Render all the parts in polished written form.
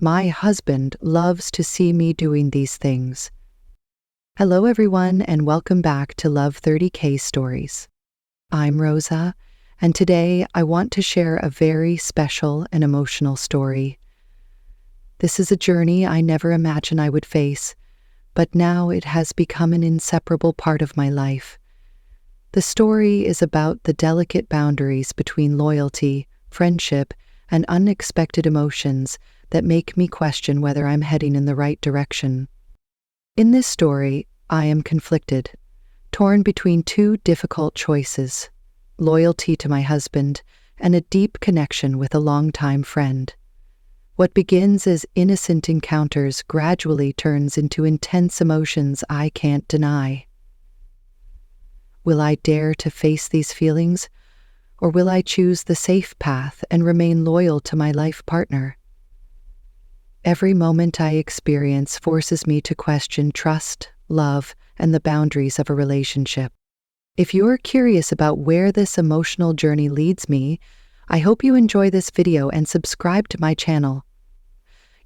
My husband loves to see me doing these things. Hello everyone and welcome back to Love 30K Stories. I'm Rosa, and today I want to share a very special and emotional story. This is a journey I never imagined I would face, but now it has become an inseparable part of my life. The story is about the delicate boundaries between loyalty, friendship, and unexpected emotions that make me question whether I'm heading in the right direction. In this story, I am conflicted, torn between two difficult choices: loyalty to my husband and a deep connection with a longtime friend. What begins as innocent encounters gradually turns into intense emotions I can't deny. Will I dare to face these feelings, or will I choose the safe path and remain loyal to my life partner? Every moment I experience forces me to question trust, love, and the boundaries of a relationship. If you're curious about where this emotional journey leads me, I hope you enjoy this video and subscribe to my channel.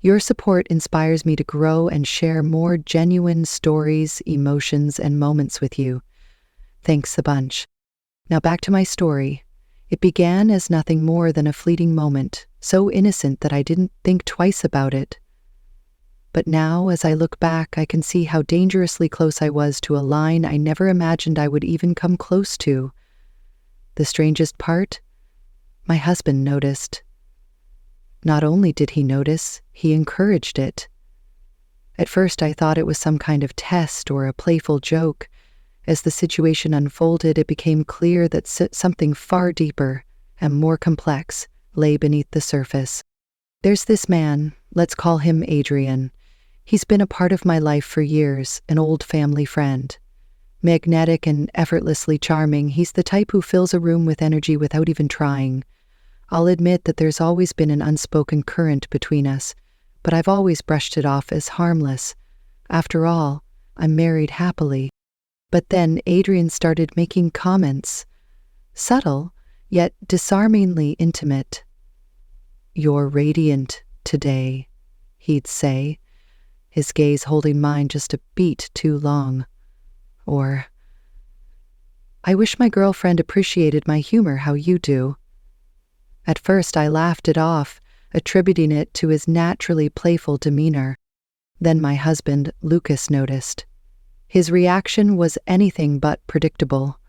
Your support inspires me to grow and share more genuine stories, emotions, and moments with you. Thanks a bunch. Now back to my story. It began as nothing more than a fleeting moment, so innocent that I didn't think twice about it. But now, as I look back, I can see how dangerously close I was to a line I never imagined I would even come close to. The strangest part? My husband noticed. Not only did he notice, he encouraged it. At first I thought it was some kind of test or a playful joke. As the situation unfolded, it became clear that something far deeper and more complex lay beneath the surface. There's this man, let's call him Adrian. He's been a part of my life for years, an old family friend. Magnetic and effortlessly charming, he's the type who fills a room with energy without even trying. I'll admit that there's always been an unspoken current between us, but I've always brushed it off as harmless. After all, I'm married happily. But then Adrian started making comments. Subtle, yet disarmingly intimate. "You're radiant today," he'd say, his gaze holding mine just a beat too long. Or, "I wish my girlfriend appreciated my humor how you do." At first I laughed it off, attributing it to his naturally playful demeanor. Then my husband, Lucas, noticed. His reaction was anything but predictable.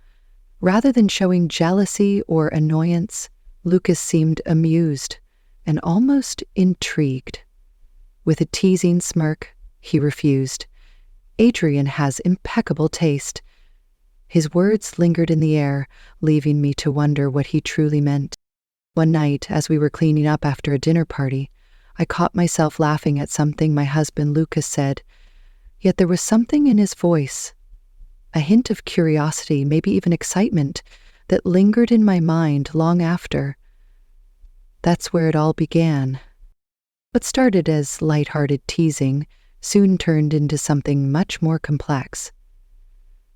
Rather than showing jealousy or annoyance, Lucas seemed amused and almost intrigued. With a teasing smirk, he refused. "Adrian has impeccable taste." His words lingered in the air, leaving me to wonder what he truly meant. One night, as we were cleaning up after a dinner party, I caught myself laughing at something my husband Lucas said. Yet there was something in his voice, a hint of curiosity, maybe even excitement, that lingered in my mind long after. That's where it all began. What started as light-hearted teasing soon turned into something much more complex.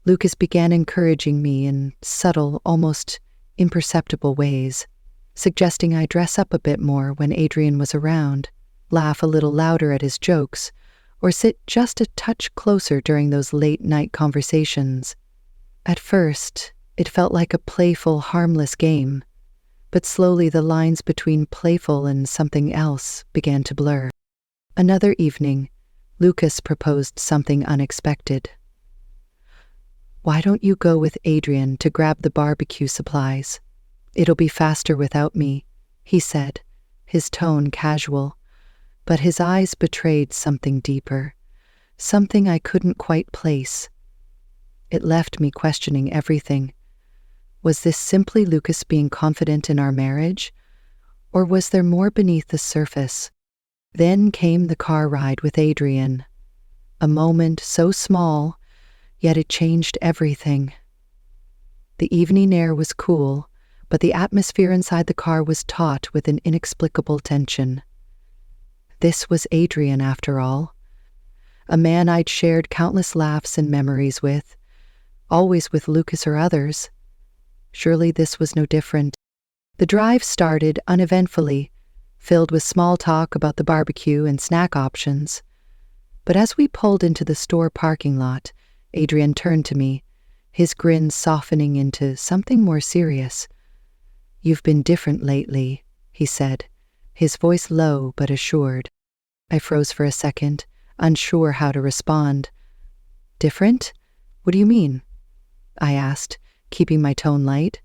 Lucas began encouraging me in subtle, almost imperceptible ways, suggesting I dress up a bit more when Adrian was around, laugh a little louder at his jokes, or sit just a touch closer during those late-night conversations. At first, it felt like a playful, harmless game, but slowly the lines between playful and something else began to blur. Another evening, Lucas proposed something unexpected. "Why don't you go with Adrian to grab the barbecue supplies? It'll be faster without me," he said, his tone casual. But his eyes betrayed something deeper, something I couldn't quite place. It left me questioning everything. Was this simply Lucas being confident in our marriage? Or was there more beneath the surface? Then came the car ride with Adrian. A moment so small, yet it changed everything. The evening air was cool, but the atmosphere inside the car was taut with an inexplicable tension. This was Adrian, after all. A man I'd shared countless laughs and memories with, always with Lucas or others. Surely this was no different. The drive started uneventfully, filled with small talk about the barbecue and snack options. But as we pulled into the store parking lot, Adrian turned to me, his grin softening into something more serious. "You've been different lately," he said, his voice low but assured. I froze for a second, unsure how to respond. "Different? What do you mean?" I asked, keeping my tone light.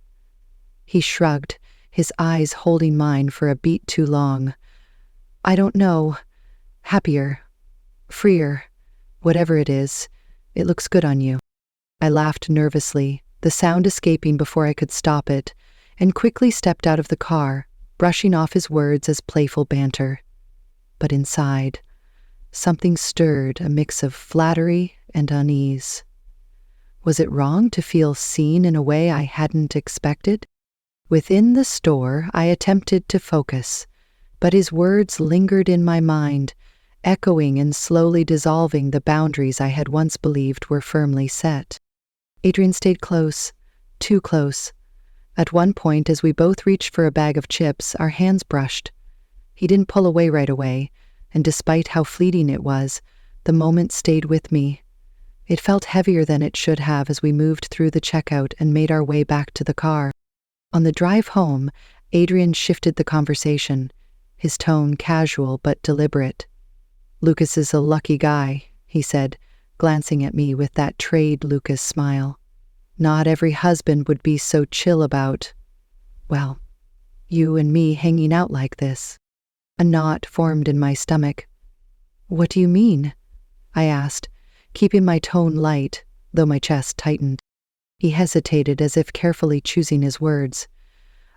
He shrugged, his eyes holding mine for a beat too long. "I don't know. Happier. Freer. Whatever it is, it looks good on you." I laughed nervously, the sound escaping before I could stop it, and quickly stepped out of the car, brushing off his words as playful banter. But inside, something stirred, a mix of flattery and unease. Was it wrong to feel seen in a way I hadn't expected? Within the store, I attempted to focus, but his words lingered in my mind, echoing and slowly dissolving the boundaries I had once believed were firmly set. Adrian stayed close, too close. At one point, as we both reached for a bag of chips, our hands brushed. He didn't pull away right away, and despite how fleeting it was, the moment stayed with me. It felt heavier than it should have as we moved through the checkout and made our way back to the car. On the drive home, Adrian shifted the conversation, his tone casual but deliberate. "Lucas is a lucky guy," he said, glancing at me with that trade Lucas smile. "Not every husband would be so chill about, well, you and me hanging out like this." A knot formed in my stomach. "What do you mean?" I asked, keeping my tone light, though my chest tightened. He hesitated as if carefully choosing his words.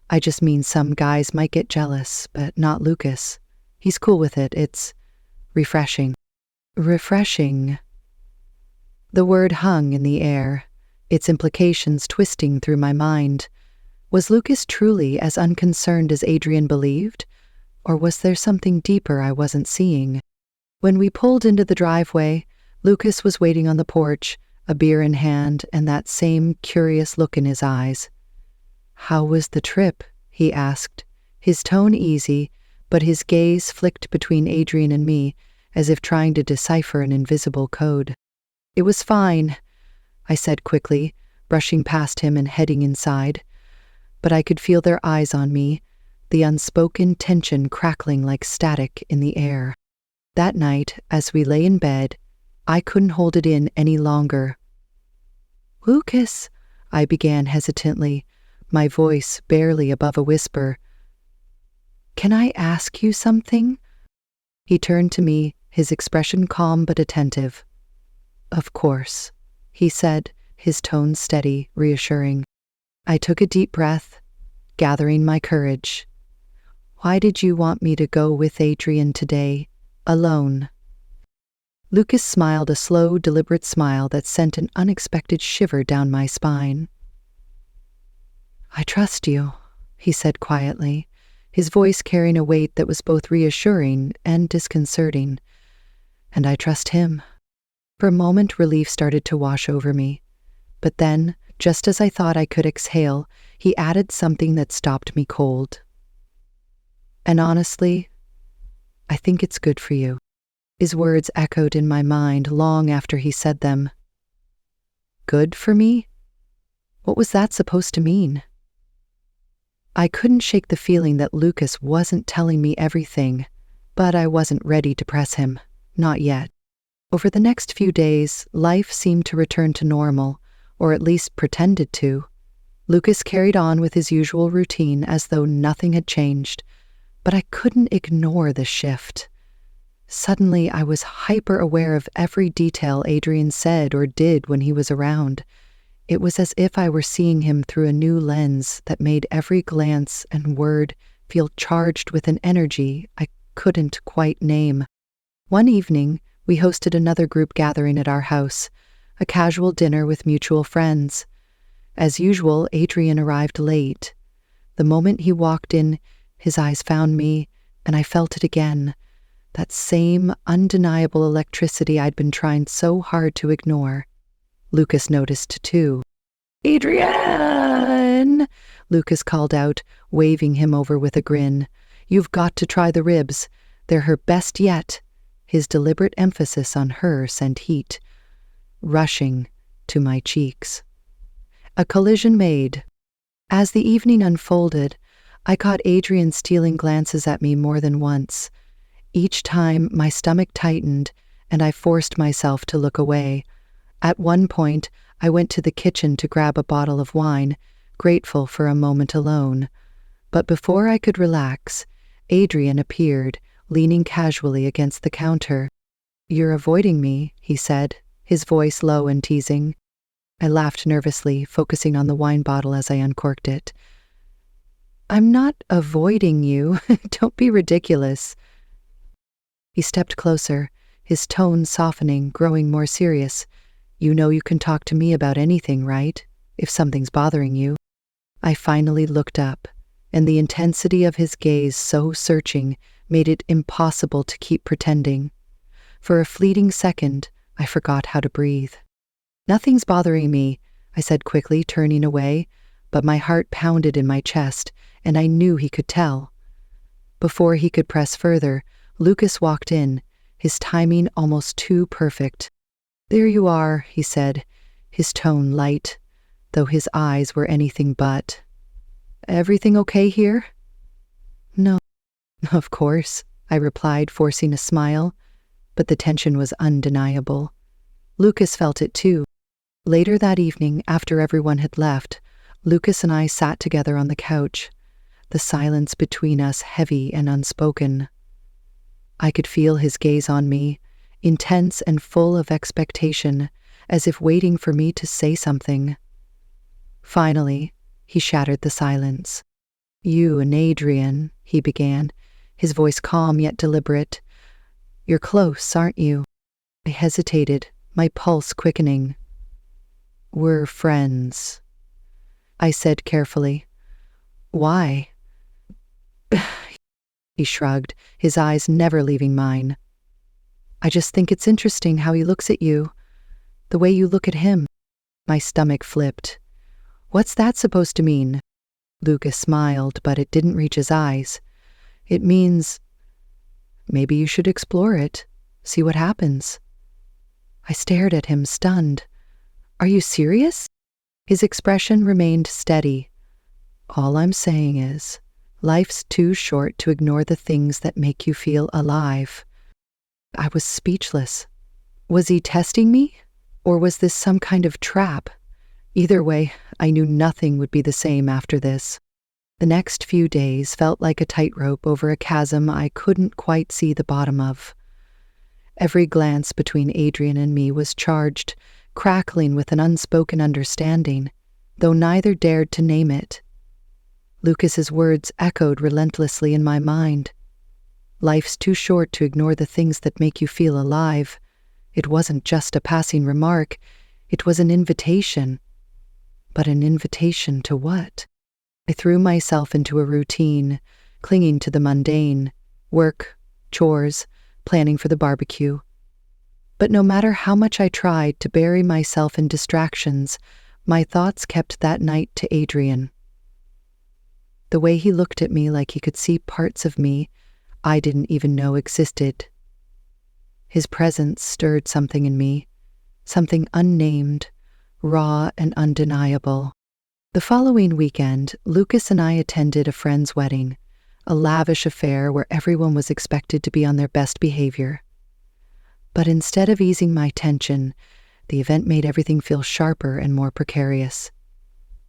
"I just mean some guys might get jealous, but not Lucas. He's cool with it. It's refreshing." Refreshing. The word hung in the air, its implications twisting through my mind. Was Lucas truly as unconcerned as Adrian believed? Or was there something deeper I wasn't seeing? When we pulled into the driveway, Lucas was waiting on the porch, a beer in hand and that same curious look in his eyes. "How was the trip?" he asked, his tone easy, but his gaze flicked between Adrian and me as if trying to decipher an invisible code. "It was fine," I said quickly, brushing past him and heading inside. But I could feel their eyes on me, the unspoken tension crackling like static in the air. That night, as we lay in bed, I couldn't hold it in any longer. "Lucas," I began hesitantly, my voice barely above a whisper. "Can I ask you something?" He turned to me, his expression calm but attentive. "Of course," he said, his tone steady, reassuring. I took a deep breath, gathering my courage. "Why did you want me to go with Adrian today, alone?" Lucas smiled a slow, deliberate smile that sent an unexpected shiver down my spine. "I trust you," he said quietly, his voice carrying a weight that was both reassuring and disconcerting. "And I trust him." For a moment, relief started to wash over me. But then, just as I thought I could exhale, he added something that stopped me cold. "And honestly, I think it's good for you." His words echoed in my mind long after he said them. Good for me? What was that supposed to mean? I couldn't shake the feeling that Lucas wasn't telling me everything, but I wasn't ready to press him. Not yet. Over the next few days, life seemed to return to normal, or at least pretended to. Lucas carried on with his usual routine as though nothing had changed, but I couldn't ignore the shift. Suddenly, I was hyper-aware of every detail Adrian said or did when he was around. It was as if I were seeing him through a new lens that made every glance and word feel charged with an energy I couldn't quite name. One evening, we hosted another group gathering at our house, a casual dinner with mutual friends. As usual, Adrian arrived late. The moment he walked in, his eyes found me, and I felt it again, that same undeniable electricity I'd been trying so hard to ignore. Lucas noticed too. "Adrian!" Lucas called out, waving him over with a grin. You've got to try the ribs. They're her best yet." His deliberate emphasis on her sent heat rushing to my cheeks. A collision made. As the evening unfolded, I caught Adrian stealing glances at me more than once. Each time, my stomach tightened, and I forced myself to look away. At one point, I went to the kitchen to grab a bottle of wine, grateful for a moment alone. But before I could relax, Adrian appeared, leaning casually against the counter. "You're avoiding me," he said, his voice low and teasing. I laughed nervously, focusing on the wine bottle as I uncorked it. "I'm not avoiding you. Don't be ridiculous." He stepped closer, his tone softening, growing more serious. "You know you can talk to me about anything, right? If something's bothering you." I finally looked up, and the intensity of his gaze, so searching, made it impossible to keep pretending. For a fleeting second, I forgot how to breathe. "Nothing's bothering me," I said quickly, turning away, but my heart pounded in my chest, and I knew he could tell. Before he could press further, Lucas walked in, his timing almost too perfect. "There you are," he said, his tone light, though his eyes were anything but. "Everything okay here?" "No." "Of course," I replied, forcing a smile, but the tension was undeniable. Lucas felt it too. Later that evening, after everyone had left, Lucas and I sat together on the couch, the silence between us heavy and unspoken. I could feel his gaze on me, intense and full of expectation, as if waiting for me to say something. Finally, he shattered the silence. "You and Adrian," he began, his voice calm yet deliberate. "You're close, aren't you?" I hesitated, my pulse quickening. "We're friends," I said carefully. "Why?" He shrugged, his eyes never leaving mine. "I just think it's interesting how he looks at you, the way you look at him." My stomach flipped. "What's that supposed to mean?" Lucas smiled, but it didn't reach his eyes. "It means maybe you should explore it, see what happens." I stared at him, stunned. "Are you serious?" His expression remained steady. "All I'm saying is, life's too short to ignore the things that make you feel alive." I was speechless. Was he testing me? Or was this some kind of trap? Either way, I knew nothing would be the same after this. The next few days felt like a tightrope over a chasm I couldn't quite see the bottom of. Every glance between Adrian and me was charged, crackling with an unspoken understanding, though neither dared to name it. Lucas's words echoed relentlessly in my mind. Life's too short to ignore the things that make you feel alive. It wasn't just a passing remark, it was an invitation. But an invitation to what? I threw myself into a routine, clinging to the mundane, work, chores, planning for the barbecue. But no matter how much I tried to bury myself in distractions, my thoughts kept that night to Adrian. The way he looked at me like he could see parts of me I didn't even know existed. His presence stirred something in me, something unnamed, raw and undeniable. The following weekend, Lucas and I attended a friend's wedding, a lavish affair where everyone was expected to be on their best behavior. But instead of easing my tension, the event made everything feel sharper and more precarious.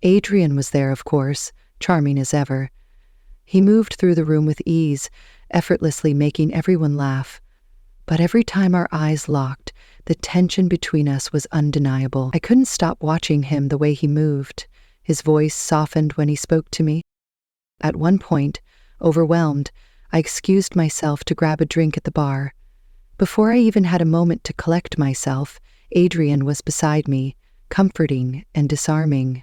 Adrian was there, of course, charming as ever. He moved through the room with ease, effortlessly making everyone laugh. But every time our eyes locked, the tension between us was undeniable. I couldn't stop watching him the way he moved. His voice softened when he spoke to me. At one point, overwhelmed, I excused myself to grab a drink at the bar. Before I even had a moment to collect myself, Adrian was beside me, comforting and disarming.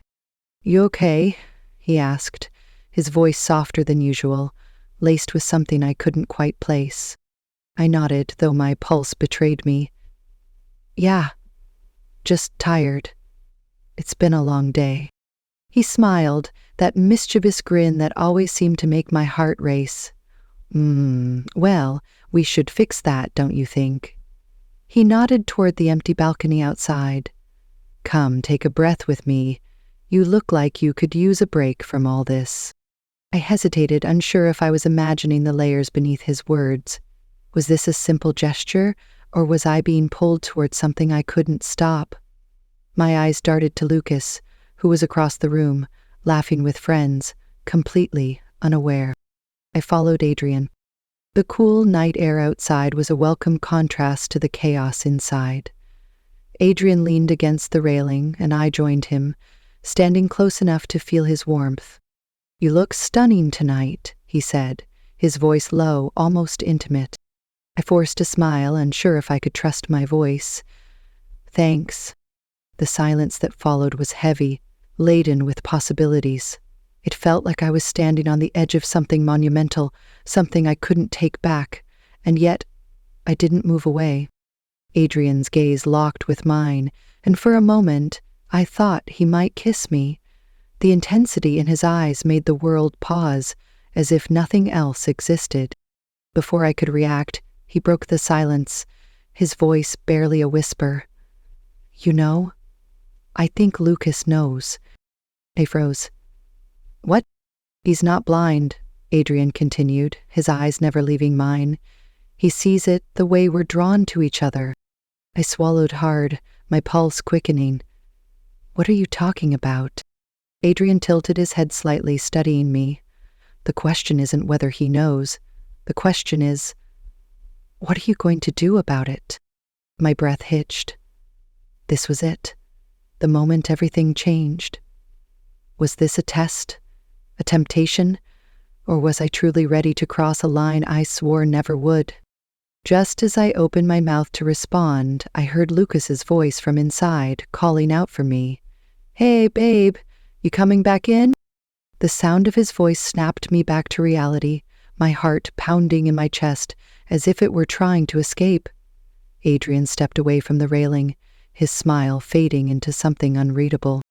"You okay?" he asked, his voice softer than usual, laced with something I couldn't quite place. I nodded, though my pulse betrayed me. "Yeah, just tired. It's been a long day." He smiled, that mischievous grin that always seemed to make my heart race. Well, we should fix that, don't you think? He nodded toward the empty balcony outside. Come, take a breath with me. You look like you could use a break from all this. I hesitated, unsure if I was imagining the layers beneath his words. Was this a simple gesture, or was I being pulled toward something I couldn't stop? My eyes darted to Lucas, who was across the room, laughing with friends, completely unaware. I followed Adrian. The cool night air outside was a welcome contrast to the chaos inside. Adrian leaned against the railing, and I joined him, standing close enough to feel his warmth. "You look stunning tonight," he said, his voice low, almost intimate. I forced a smile, unsure if I could trust my voice. "Thanks." The silence that followed was heavy, laden with possibilities. It felt like I was standing on the edge of something monumental, something I couldn't take back, and yet I didn't move away. Adrian's gaze locked with mine, and for a moment I thought he might kiss me. The intensity in his eyes made the world pause, as if nothing else existed. Before I could react, he broke the silence, his voice barely a whisper. "You know, I think Lucas knows." I froze. "What?" "He's not blind," Adrian continued, his eyes never leaving mine. "He sees it the way we're drawn to each other." I swallowed hard, my pulse quickening. "What are you talking about?" Adrian tilted his head slightly, studying me. "The question isn't whether he knows. The question is, what are you going to do about it?" My breath hitched. This was it. The moment everything changed. Was this a test? A temptation? Or was I truly ready to cross a line I swore never would? Just as I opened my mouth to respond, I heard Lucas's voice from inside, calling out for me. "Hey, babe, you coming back in?" The sound of his voice snapped me back to reality, my heart pounding in my chest as if it were trying to escape. Adrian stepped away from the railing, his smile fading into something unreadable.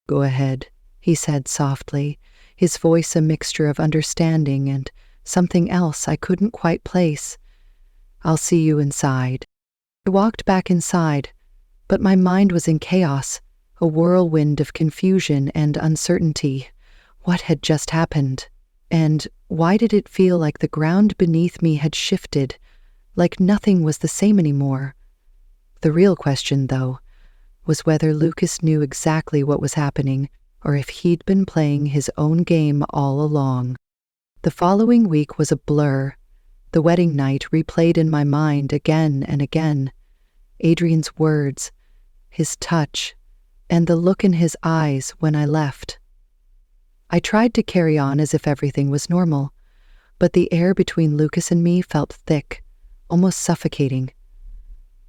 "Go ahead," he said softly, his voice a mixture of understanding and something else I couldn't quite place. "I'll see you inside." I walked back inside, but my mind was in chaos, a whirlwind of confusion and uncertainty. What had just happened? And why did it feel like the ground beneath me had shifted, like nothing was the same anymore? The real question, though, was whether Lucas knew exactly what was happening, or if he'd been playing his own game all along. The following week was a blur. The wedding night replayed in my mind again and again. Adrian's words, his touch, and the look in his eyes when I left. I tried to carry on as if everything was normal, but the air between Lucas and me felt thick, almost suffocating.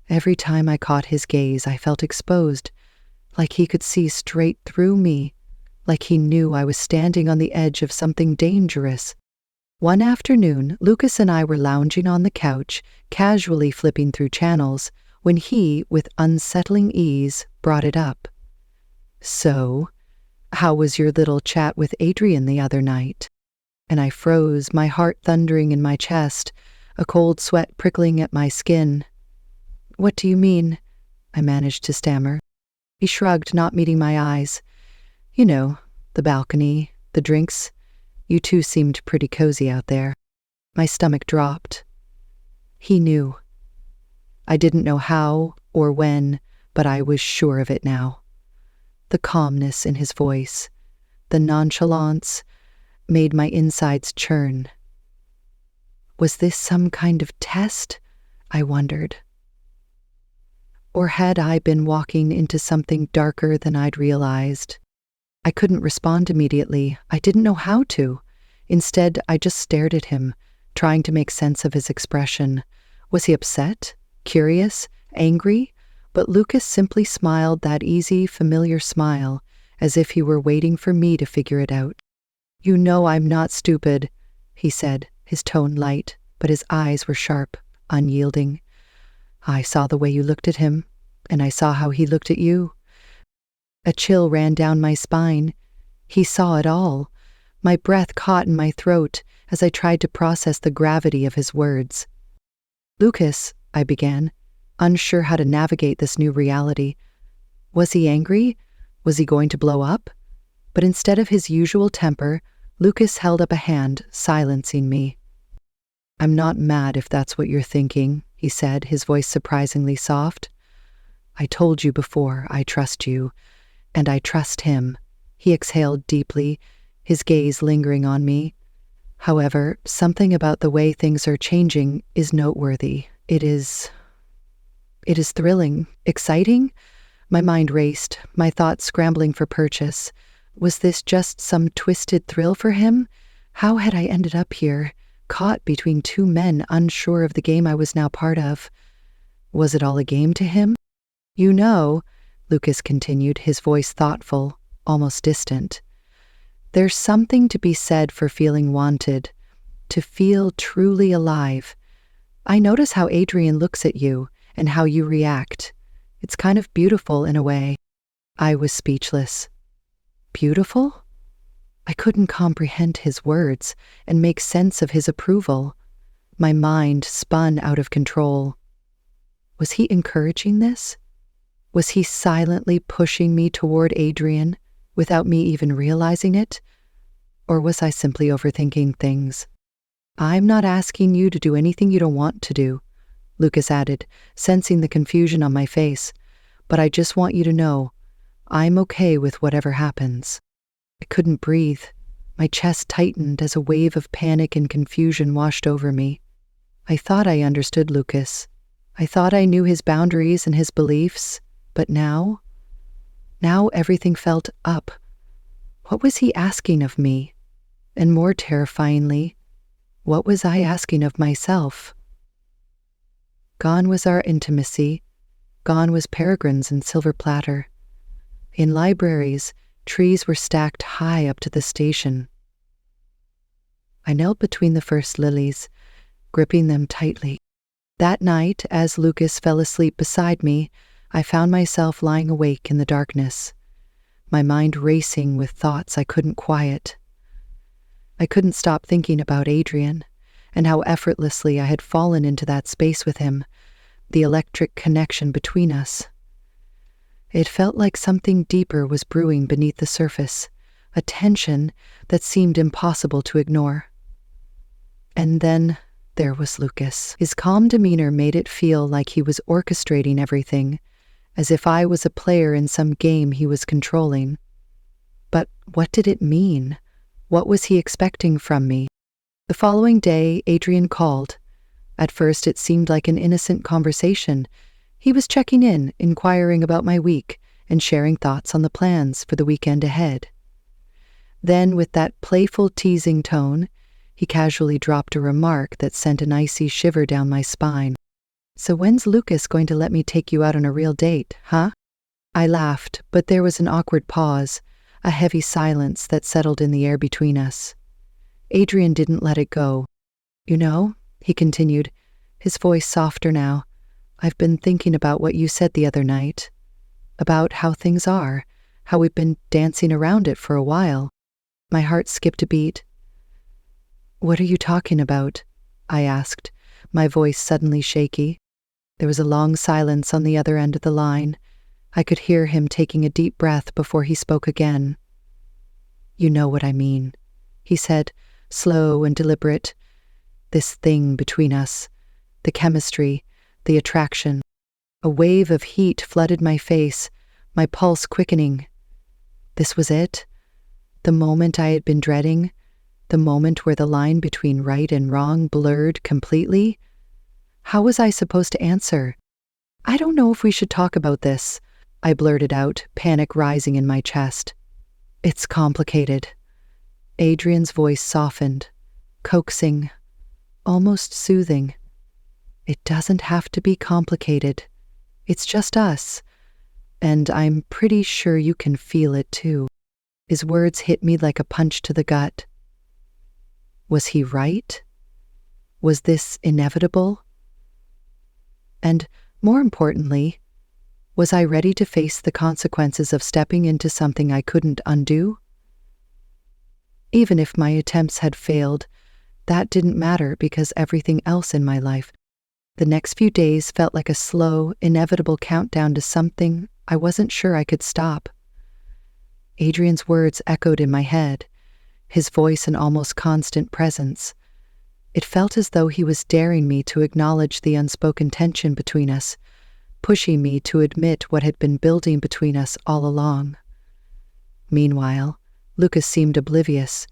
Every time I caught his gaze, I felt exposed, like he could see straight through me, like he knew I was standing on the edge of something dangerous. One afternoon, Lucas and I were lounging on the couch, casually flipping through channels, when he, with unsettling ease, brought it up. "So, how was your little chat with Adrian the other night?" And I froze, my heart thundering in my chest, a cold sweat prickling at my skin. "What do you mean?" I managed to stammer. He shrugged, not meeting my eyes. "You know, the balcony, the drinks. You two seemed pretty cozy out there." My stomach dropped. He knew. I didn't know how or when, but I was sure of it now. The calmness in his voice, the nonchalance, made my insides churn. Was this some kind of test? I wondered. Or had I been walking into something darker than I'd realized? I couldn't respond immediately. I didn't know how to. Instead, I just stared at him, trying to make sense of his expression. Was he upset? Curious? Angry? But Lucas simply smiled that easy, familiar smile, as if he were waiting for me to figure it out. "You know I'm not stupid," he said, his tone light, but his eyes were sharp, unyielding. "I saw the way you looked at him, and I saw how he looked at you." A chill ran down my spine. He saw it all. My breath caught in my throat, as I tried to process the gravity of his words. "Lucas," I began, unsure how to navigate this new reality. Was he angry? Was he going to blow up? But instead of his usual temper, Lucas held up a hand, silencing me. "I'm not mad if that's what you're thinking," he said, his voice surprisingly soft. "I told you before, I trust you, and I trust him." He exhaled deeply, his gaze lingering on me. "However, something about the way things are changing is noteworthy. It is thrilling, exciting." My mind raced, my thoughts scrambling for purchase. Was this just some twisted thrill for him? How had I ended up here, caught between two men unsure of the game I was now part of? Was it all a game to him? "You know," Lucas continued, his voice thoughtful, almost distant, "there's something to be said for feeling wanted, to feel truly alive. I notice how Adrian looks at you and how you react. It's kind of beautiful in a way." I was speechless. Beautiful? I couldn't comprehend his words and make sense of his approval. My mind spun out of control. Was he encouraging this? Was he silently pushing me toward Adrian without me even realizing it? Or was I simply overthinking things? "I'm not asking you to do anything you don't want to do," Lucas added, sensing the confusion on my face. "But I just want you to know, I'm okay with whatever happens." I couldn't breathe. My chest tightened as a wave of panic and confusion washed over me. I thought I understood Lucas. I thought I knew his boundaries and his beliefs, but now everything felt up. What was he asking of me? And more terrifyingly, what was I asking of myself? Gone was our intimacy. Gone was peregrines and silver platter. In libraries, trees were stacked high up to the station. I knelt between the first lilies, gripping them tightly. That night, as Lucas fell asleep beside me, I found myself lying awake in the darkness, my mind racing with thoughts I couldn't quiet. I couldn't stop thinking about Adrian, and how effortlessly I had fallen into that space with him, the electric connection between us. It felt like something deeper was brewing beneath the surface, a tension that seemed impossible to ignore. And then there was Lucas. His calm demeanor made it feel like he was orchestrating everything, as if I was a player in some game he was controlling. But what did it mean? What was he expecting from me? The following day, Adrian called. At first, it seemed like an innocent conversation. He was checking in, inquiring about my week, and sharing thoughts on the plans for the weekend ahead. Then, with that playful teasing tone, he casually dropped a remark that sent an icy shiver down my spine. "So when's Lucas going to let me take you out on a real date, huh?" I laughed, but there was an awkward pause, a heavy silence that settled in the air between us. Adrian didn't let it go. "You know," he continued, his voice softer now, "I've been thinking about what you said the other night, about how things are, how we've been dancing around it for a while." My heart skipped a beat. "What are you talking about?" I asked, my voice suddenly shaky. There was a long silence on the other end of the line. I could hear him taking a deep breath before he spoke again. "You know what I mean," he said, slow and deliberate. "This thing between us, the chemistry, the attraction." A wave of heat flooded my face, my pulse quickening. This was it? The moment I had been dreading? The moment where the line between right and wrong blurred completely? How was I supposed to answer? "I don't know if we should talk about this," I blurted out, panic rising in my chest. "It's complicated." Adrian's voice softened, coaxing, almost soothing. "It doesn't have to be complicated. It's just us. And I'm pretty sure you can feel it too." His words hit me like a punch to the gut. Was he right? Was this inevitable? And, more importantly, was I ready to face the consequences of stepping into something I couldn't undo? Even if my attempts had failed, that didn't matter because everything else in my life. The next few days felt like a slow, inevitable countdown to something I wasn't sure I could stop. Adrian's words echoed in my head, his voice an almost constant presence. It felt as though he was daring me to acknowledge the unspoken tension between us, pushing me to admit what had been building between us all along. Meanwhile, Lucas seemed oblivious,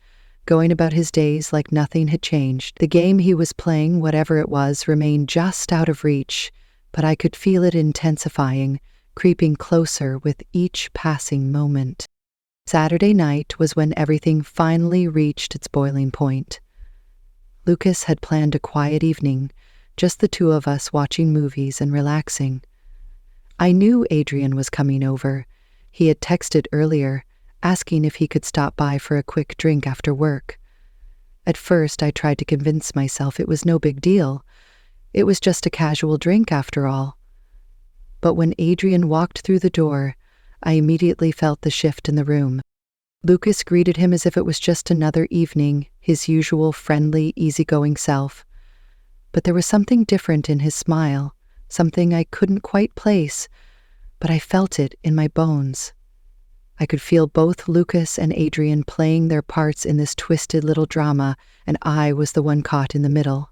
going about his days like nothing had changed. The game he was playing, whatever it was, remained just out of reach, but I could feel it intensifying, creeping closer with each passing moment. Saturday night was when everything finally reached its boiling point. Lucas had planned a quiet evening, just the two of us watching movies and relaxing. I knew Adrian was coming over. He had texted earlier, asking if he could stop by for a quick drink after work. At first, I tried to convince myself it was no big deal. It was just a casual drink after all. But when Adrian walked through the door, I immediately felt the shift in the room. Lucas greeted him as if it was just another evening, his usual friendly, easygoing self. But there was something different in his smile, something I couldn't quite place, but I felt it in my bones. I could feel both Lucas and Adrian playing their parts in this twisted little drama, and I was the one caught in the middle.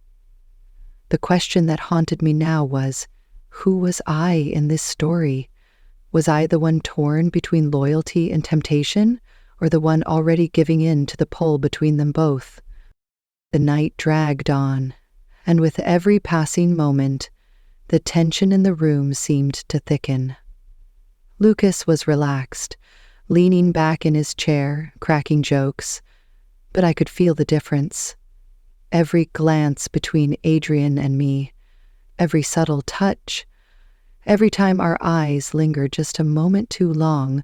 The question that haunted me now was, who was I in this story? Was I the one torn between loyalty and temptation, or the one already giving in to the pull between them both? The night dragged on, and with every passing moment, the tension in the room seemed to thicken. Lucas was relaxed, leaning back in his chair, cracking jokes, but I could feel the difference. Every glance between Adrian and me, every subtle touch, every time our eyes lingered just a moment too long,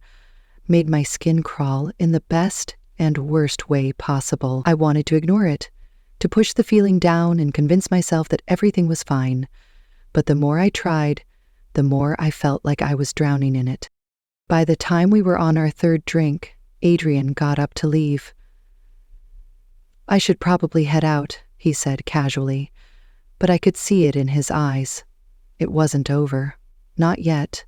made my skin crawl in the best and worst way possible. I wanted to ignore it, to push the feeling down and convince myself that everything was fine. But the more I tried, the more I felt like I was drowning in it. By the time we were on our third drink, Adrian got up to leave. "I should probably head out," he said casually, but I could see it in his eyes. It wasn't over. Not yet.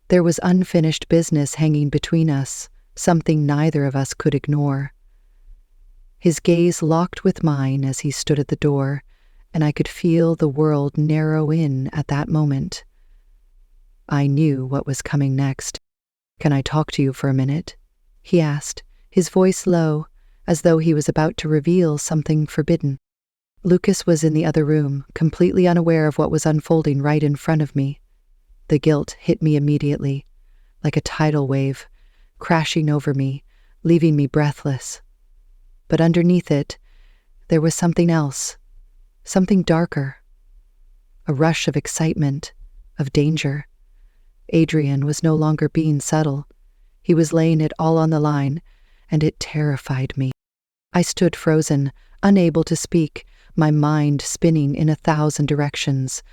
There was unfinished business hanging between us, something neither of us could ignore. His gaze locked with mine as he stood at the door, and I could feel the world narrow in at that moment. I knew what was coming next. "Can I talk to you for a minute?" he asked, his voice low, as though he was about to reveal something forbidden. Lucas was in the other room, completely unaware of what was unfolding right in front of me. The guilt hit me immediately, like a tidal wave, crashing over me, leaving me breathless. But underneath it, there was something else, something darker. A rush of excitement, of danger. Adrian was no longer being subtle. He was laying it all on the line, and it terrified me. I stood frozen, unable to speak, my mind spinning in 1,000 directions.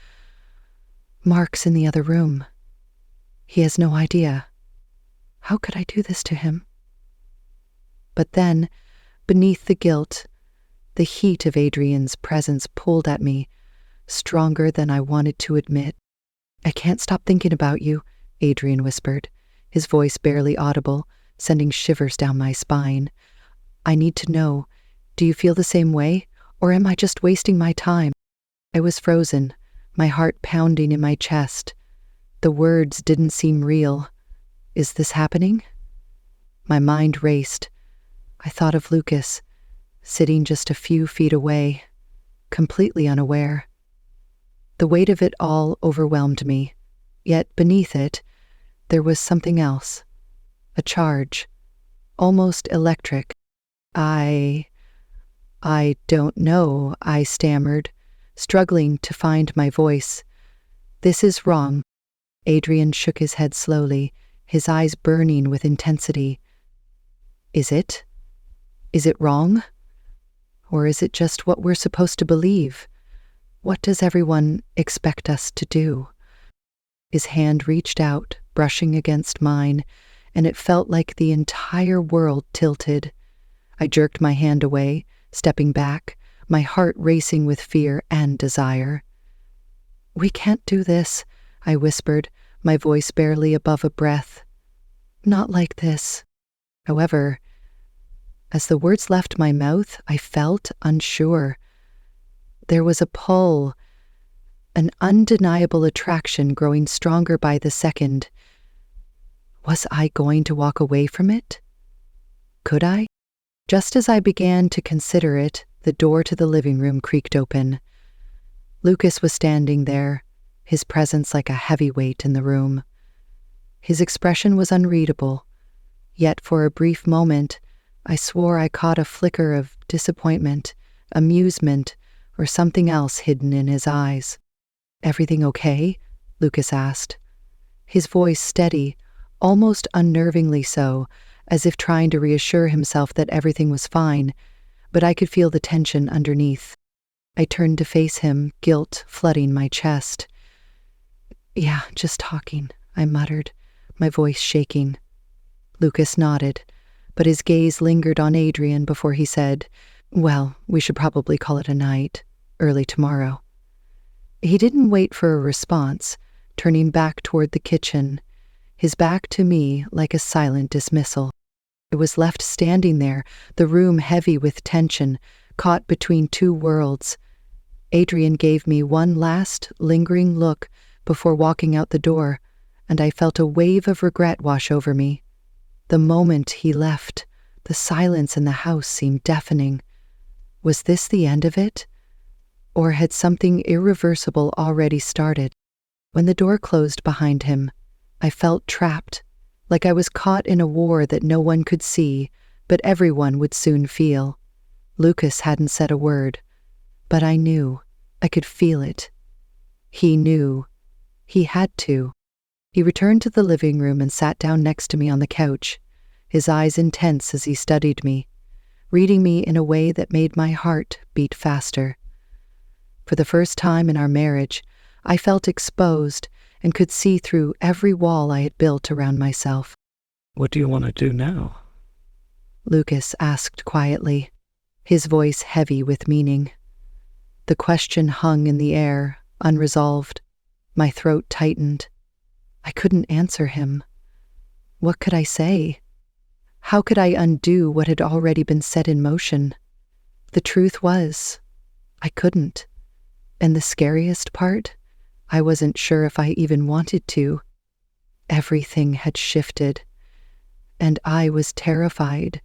Mark's in the other room. He has no idea. How could I do this to him? But then, beneath the guilt, the heat of Adrian's presence pulled at me, stronger than I wanted to admit. "I can't stop thinking about you," Adrian whispered, his voice barely audible, sending shivers down my spine. "I need to know, do you feel the same way, or am I just wasting my time?" I was frozen, my heart pounding in my chest. The words didn't seem real. Is this happening? My mind raced. I thought of Lucas, sitting just a few feet away, completely unaware. The weight of it all overwhelmed me, yet beneath it, there was something else. A charge, almost electric. I don't know," I stammered, struggling to find my voice. "This is wrong." Adrian shook his head slowly, his eyes burning with intensity. Is it? Is it wrong? Or is it just what we're supposed to believe? What does everyone expect us to do?" His hand reached out, brushing against mine, and it felt like the entire world tilted. I jerked my hand away, stepping back, my heart racing with fear and desire. "We can't do this," I whispered, my voice barely above a breath. "Not like this." However, as the words left my mouth, I felt unsure. There was a pull, an undeniable attraction growing stronger by the second. Was I going to walk away from it? Could I? Just as I began to consider it, the door to the living room creaked open. Lucas was standing there, his presence like a heavy weight in the room. His expression was unreadable, yet for a brief moment, I swore I caught a flicker of disappointment, amusement, or something else hidden in his eyes. "Everything okay?" Lucas asked. His voice steady, almost unnervingly so, as if trying to reassure himself that everything was fine, but I could feel the tension underneath. I turned to face him, guilt flooding my chest. "Yeah, just talking," I muttered, my voice shaking. Lucas nodded, but his gaze lingered on Adrian before he said, "Well, we should probably call it a night, early tomorrow." He didn't wait for a response, turning back toward the kitchen, his back to me like a silent dismissal. I was left standing there, the room heavy with tension, caught between two worlds. Adrian gave me one last, lingering look before walking out the door, and I felt a wave of regret wash over me. The moment he left, the silence in the house seemed deafening. Was this the end of it? Or had something irreversible already started? When the door closed behind him, I felt trapped, like I was caught in a war that no one could see, but everyone would soon feel. Lucas hadn't said a word, but I knew. I could feel it. He knew. He had to. He returned to the living room and sat down next to me on the couch, his eyes intense as he studied me, reading me in a way that made my heart beat faster. For the first time in our marriage, I felt exposed and could see through every wall I had built around myself. "What do you want to do now?" Lucas asked quietly, his voice heavy with meaning. The question hung in the air, unresolved. My throat tightened. I couldn't answer him. What could I say? How could I undo what had already been set in motion? The truth was, I couldn't. And the scariest part, I wasn't sure if I even wanted to. Everything had shifted, and I was terrified.